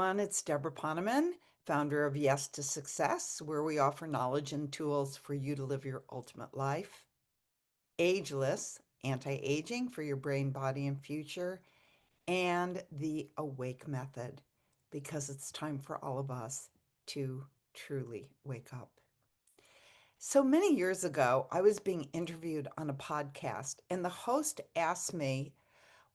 everyone. It's Debra Poneman, founder of Yes to Success, where we offer knowledge and tools for you to live your ultimate life. Ageless, anti-aging for your brain, body, and future, and the Awake Method, because it's time for all of us to truly wake up. So many years ago, I was being interviewed on a podcast, and the host asked me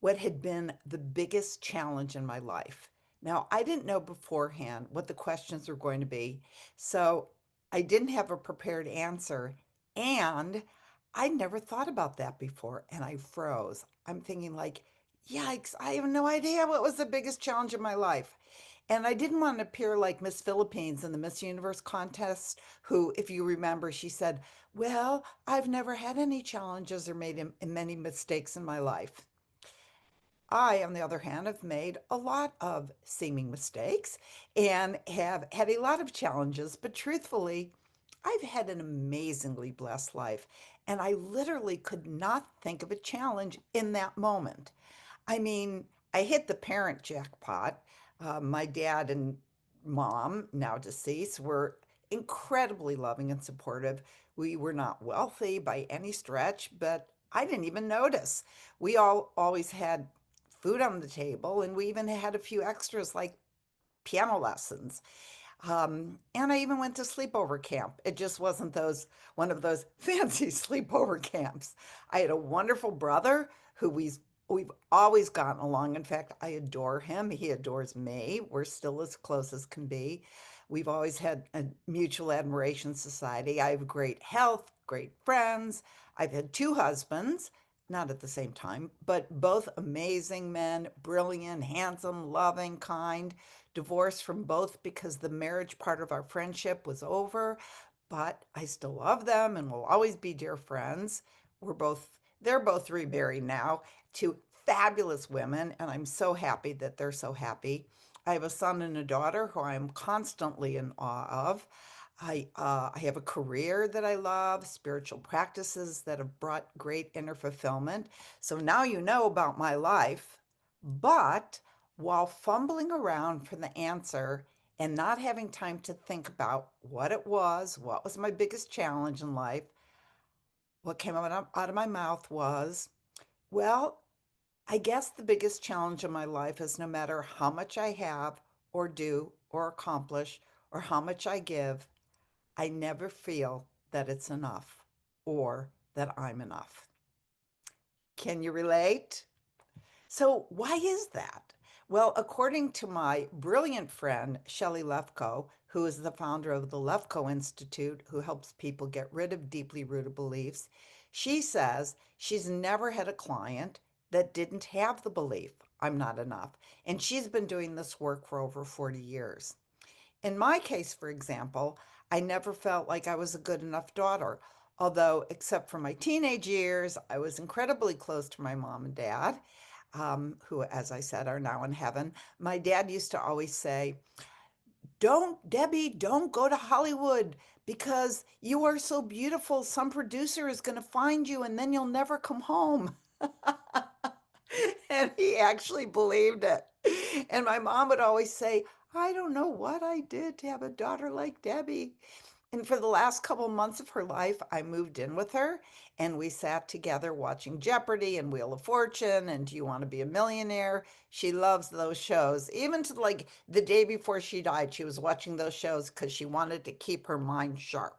what had been the biggest challenge in my life. Now, I didn't know beforehand what the questions were going to be, so I didn't have a prepared answer, and I never thought about that before, and I froze. I'm thinking like, yikes, I have no idea what was the biggest challenge in my life. And I didn't want to appear like Miss Philippines in the Miss Universe contest, who, if you remember, she said, well, I've never had any challenges or made many mistakes in my life. I, on the other hand, have made a lot of seeming mistakes and have had a lot of challenges, but truthfully, I've had an amazingly blessed life, and I literally could not think of a challenge in that moment. I mean, I hit the parent jackpot. My dad and mom, now deceased, were incredibly loving and supportive. We were not wealthy by any stretch, but I didn't even notice. We all always had food on the table, and we even had a few extras like piano lessons. And I even went to sleepover camp. It just wasn't those one of those fancy sleepover camps. I had a wonderful brother who we've always gotten along. In fact, I adore him. He adores me. We're still as close as can be. We've always had a mutual admiration society. I have great health, great friends. I've had two husbands, not at the same time, but both amazing men, brilliant, handsome, loving, kind, divorced from both because the marriage part of our friendship was over, but I still love them and will always be dear friends. They're both remarried now to fabulous women, and I'm so happy that they're so happy. I have a son and a daughter who I am constantly in awe of. I have a career that I love, spiritual practices that have brought great inner fulfillment. So now you know about my life. But while fumbling around for the answer and not having time to think about what was my biggest challenge in life, what came out of my mouth was, well, I guess the biggest challenge in my life is no matter how much I have or do or accomplish or how much I give, I never feel that it's enough or that I'm enough. Can you relate? So, why is that? Well, according to my brilliant friend, Shelley Lefko, who is the founder of the Lefko Institute, who helps people get rid of deeply rooted beliefs, she says she's never had a client that didn't have the belief, I'm not enough. And she's been doing this work for over 40 years. In my case, for example, I never felt like I was a good enough daughter. Although, except for my teenage years, I was incredibly close to my mom and dad, who, as I said, are now in heaven. My dad used to always say, Debbie, don't go to Hollywood because you are so beautiful. Some producer is going to find you and then you'll never come home. And he actually believed it. And my mom would always say, I don't know what I did to have a daughter like Debbie. And for the last couple months of her life, I moved in with her and we sat together watching Jeopardy and Wheel of Fortune and Do You Want to Be a Millionaire? She loves those shows. Even to like the day before she died, she was watching those shows because she wanted to keep her mind sharp.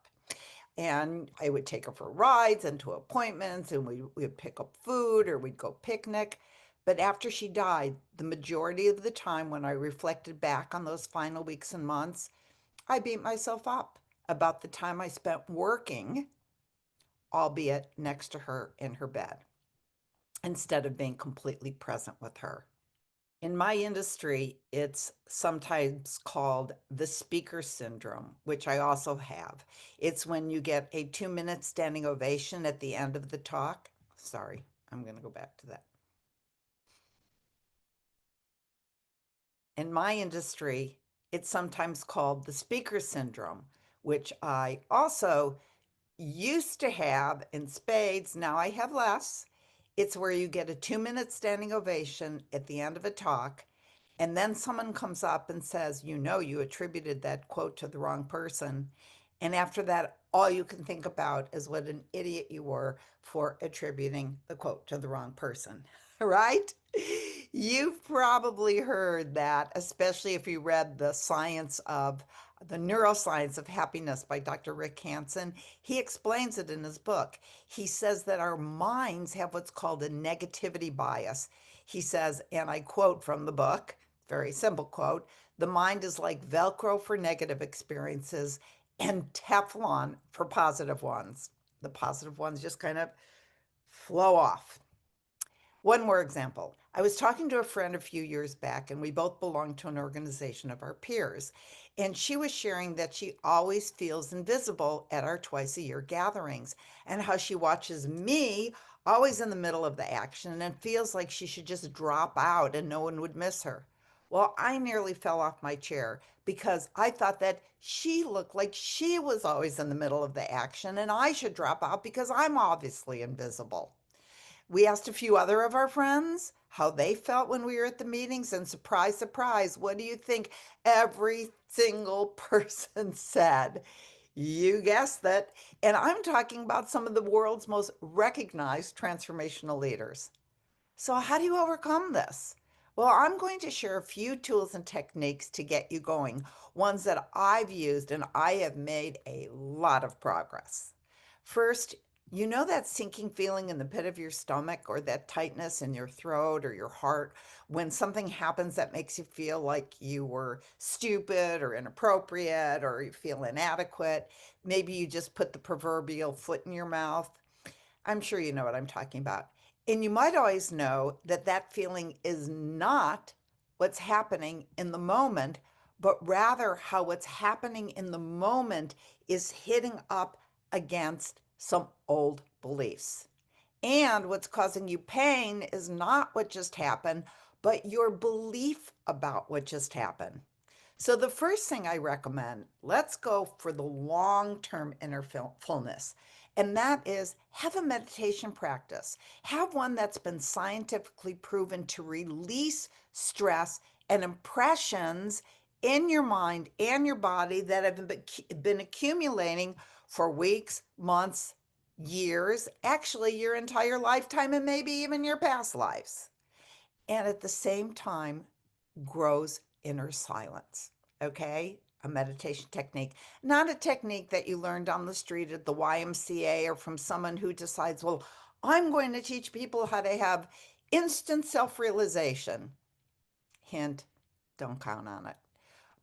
And I would take her for rides and to appointments, and we'd pick up food or we'd go picnic. But after she died, the majority of the time when I reflected back on those final weeks and months, I beat myself up about the time I spent working, albeit next to her in her bed, instead of being completely present with her. In my industry, it's sometimes called the speaker syndrome, which I also have. It's when you get a 2 minute standing ovation at the end of the talk. Sorry, I'm going to go back to that. In my industry, it's sometimes called the speaker syndrome, which I also used to have in spades. Now I have less. It's where you get a 2 minute standing ovation at the end of a talk And then someone comes up and says, you know, you attributed that quote to the wrong person. And after that, all you can think about is what an idiot you were for attributing the quote to the wrong person, right? You've probably heard that, especially if you read the neuroscience of happiness by Dr. Rick Hanson. He explains it in his book. He says that our minds have what's called a negativity bias. He says, and I quote from the book, very simple quote, the mind is like Velcro for negative experiences and Teflon for positive ones. The positive ones just kind of flow off. One more example. I was talking to a friend a few years back, and we both belong to an organization of our peers. And she was sharing that she always feels invisible at our twice a year gatherings, and how she watches me always in the middle of the action and feels like she should just drop out and no one would miss her. Well, I nearly fell off my chair because I thought that she looked like she was always in the middle of the action and I should drop out because I'm obviously invisible. We asked a few other of our friends how they felt when we were at the meetings, and surprise, surprise, what do you think every single person said? You guessed it. And I'm talking about some of the world's most recognized transformational leaders. So, how do you overcome this? Well, I'm going to share a few tools and techniques to get you going, ones that I've used and I have made a lot of progress. First, you know that sinking feeling in the pit of your stomach or that tightness in your throat or your heart when something happens that makes you feel like you were stupid or inappropriate or you feel inadequate? Maybe you just put the proverbial foot in your mouth. I'm sure you know what I'm talking about. And you might always know that that feeling is not what's happening in the moment, but rather how what's happening in the moment is hitting up against some old beliefs. And what's causing you pain is not what just happened, but your belief about what just happened. So, the first thing I recommend, let's go for the long term inner fullness. And that is have a meditation practice. Have one that's been scientifically proven to release stress and impressions in your mind and your body that have been accumulating for weeks, months, years, actually your entire lifetime, and maybe even your past lives. And at the same time, grows inner silence. Okay? A meditation technique, not a technique that you learned on the street at the YMCA or from someone who decides, well, I'm going to teach people how to have instant self realization. Hint, don't count on it.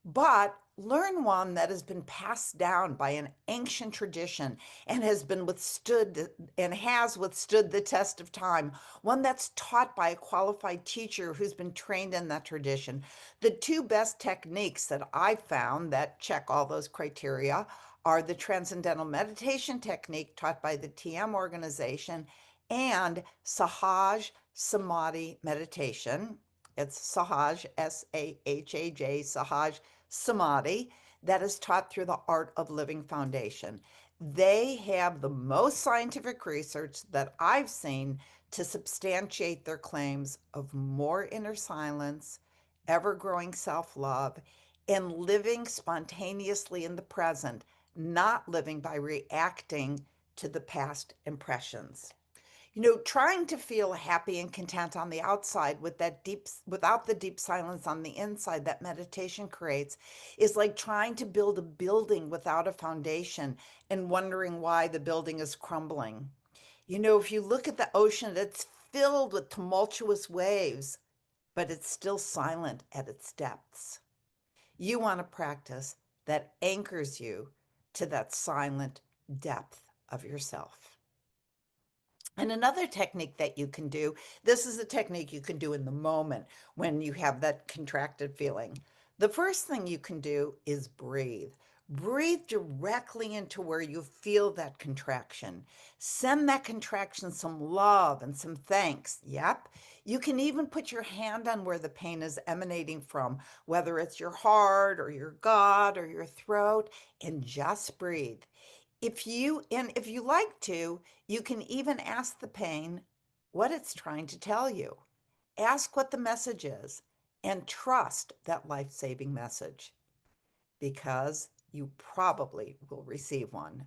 But learn one that has been passed down by an ancient tradition and has withstood the test of time, one that's taught by a qualified teacher who's been trained in that tradition. The two best techniques that I found that check all those criteria are the transcendental meditation technique taught by the TM organization and Sahaj Samadhi meditation. It's Sahaj, Sahaj, Sahaj Samadhi, that is taught through the Art of Living Foundation. They have the most scientific research that I've seen to substantiate their claims of more inner silence, ever growing self love, and living spontaneously in the present, not living by reacting to the past impressions. Trying to feel happy and content on the outside without the deep silence on the inside that meditation creates is like trying to build a building without a foundation and wondering why the building is crumbling. If you look at the ocean, it's filled with tumultuous waves, but it's still silent at its depths. You want to practice that anchors you to that silent depth of yourself. And another technique that you can do, this is a technique you can do in the moment when you have that contracted feeling. The first thing you can do is breathe. Breathe directly into where you feel that contraction. Send that contraction some love and some thanks. Yep. You can even put your hand on where the pain is emanating from, whether it's your heart or your gut or your throat, and just breathe. If you like to, you can even ask the pain what it's trying to tell you. Ask what the message is and trust that life saving message because you probably will receive one.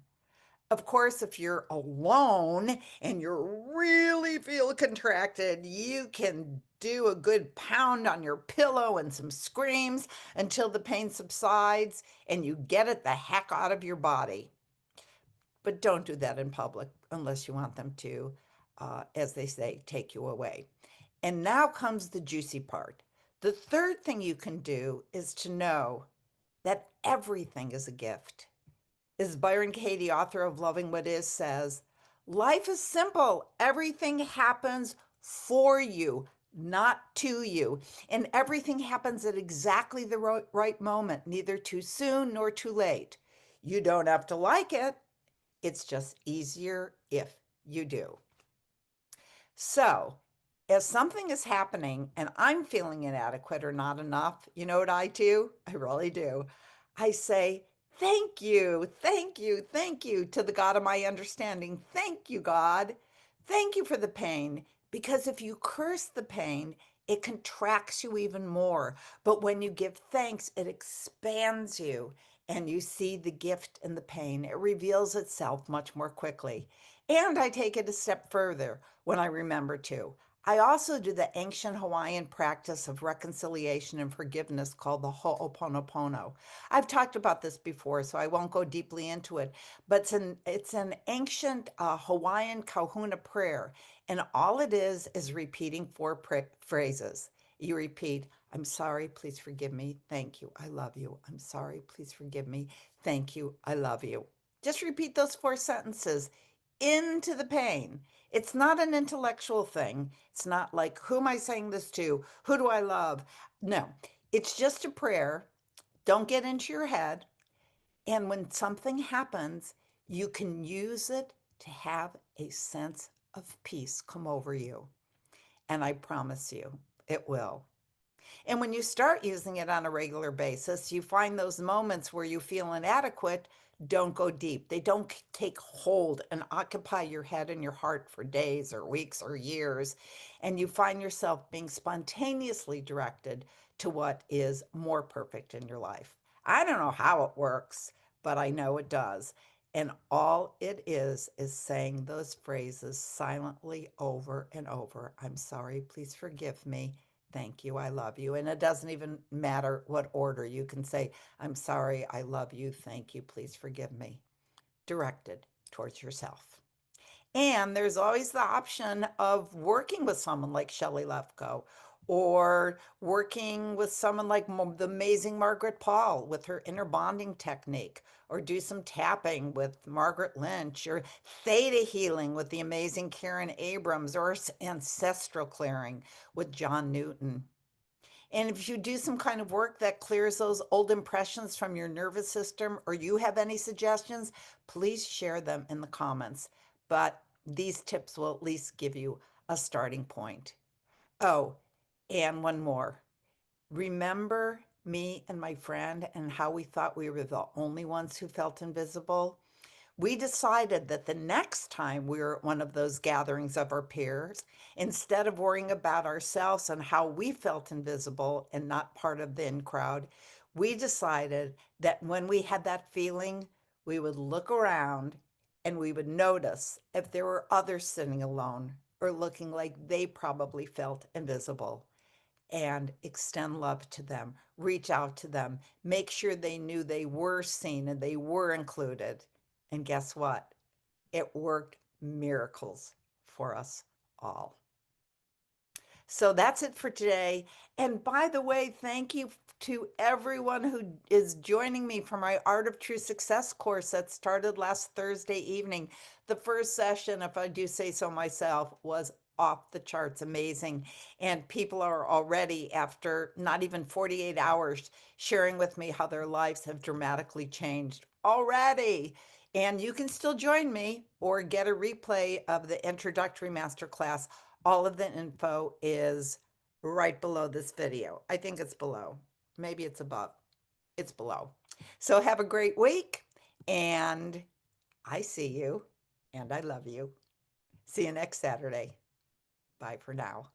Of course, if you're alone and you really feel contracted, you can do a good pound on your pillow and some screams until the pain subsides and you get it the heck out of your body. But don't do that in public unless you want them to, as they say, take you away. And now comes the juicy part. The third thing you can do is to know that everything is a gift. As Byron Katie, author of Loving What Is, says, life is simple. Everything happens for you, not to you. And everything happens at exactly the right moment, neither too soon nor too late. You don't have to like it. It's just easier if you do. So, if something is happening and I'm feeling inadequate or not enough, you know what I do? I really do. I say, thank you, thank you, thank you to the God of my understanding. Thank you, God. Thank you for the pain. Because if you curse the pain, it contracts you even more. But when you give thanks, it expands you and you see the gift in the pain. It reveals itself much more quickly. And I take it a step further when I remember to. I also do the ancient Hawaiian practice of reconciliation and forgiveness called the Ho'oponopono. I've talked about this before, so I won't go deeply into it, but it's an ancient Hawaiian kahuna prayer, and all it is repeating four phrases. You repeat, I'm sorry, please forgive me. Thank you, I love you. I'm sorry, please forgive me. Thank you, I love you. Just repeat those four sentences into the pain. It's not an intellectual thing. It's not like, who am I saying this to? Who do I love? No, it's just a prayer. Don't get into your head. And when something happens, you can use it to have a sense of peace come over you. And I promise you, it will. And when you start using it on a regular basis, you find those moments where you feel inadequate don't go deep. They don't take hold and occupy your head and your heart for days or weeks or years. And you find yourself being spontaneously directed to what is more perfect in your life. I don't know how it works, but I know it does. And all it is saying those phrases silently over and over. I'm sorry, please forgive me. Thank you, I love you. And it doesn't even matter what order. You can say, I'm sorry, I love you, thank you, please forgive me. Directed towards yourself. And there's always the option of working with someone like Shelley Lefko or working with someone like the amazing Margaret Paul with her inner bonding technique, or do some tapping with Margaret Lynch, or theta healing with the amazing Karen Abrams, or ancestral clearing with John Newton. And if you do some kind of work that clears those old impressions from your nervous system, or you have any suggestions, please share them in the comments. But these tips will at least give you a starting point. Oh, and one more. Remember me and my friend and how we thought we were the only ones who felt invisible? We decided that the next time we were at one of those gatherings of our peers, instead of worrying about ourselves and how we felt invisible and not part of the in crowd, we decided that when we had that feeling, we would look around and we would notice if there were others sitting alone or looking like they probably felt invisible, and extend love to them, reach out to them, make sure they knew they were seen and they were included. And guess what? It worked miracles for us all. So that's it for today. And by the way, thank you to everyone who is joining me for my Art of True Success course that started last Thursday evening. The first session, if I do say so myself, was off the charts amazing. And people are already, after not even 48 hours, sharing with me how their lives have dramatically changed already. And you can still join me or get a replay of the introductory masterclass. All of the info is right below this video. I think it's below. Maybe it's above. It's below. So have a great week, and I see you, and I love you. See you next Saturday. Bye for now.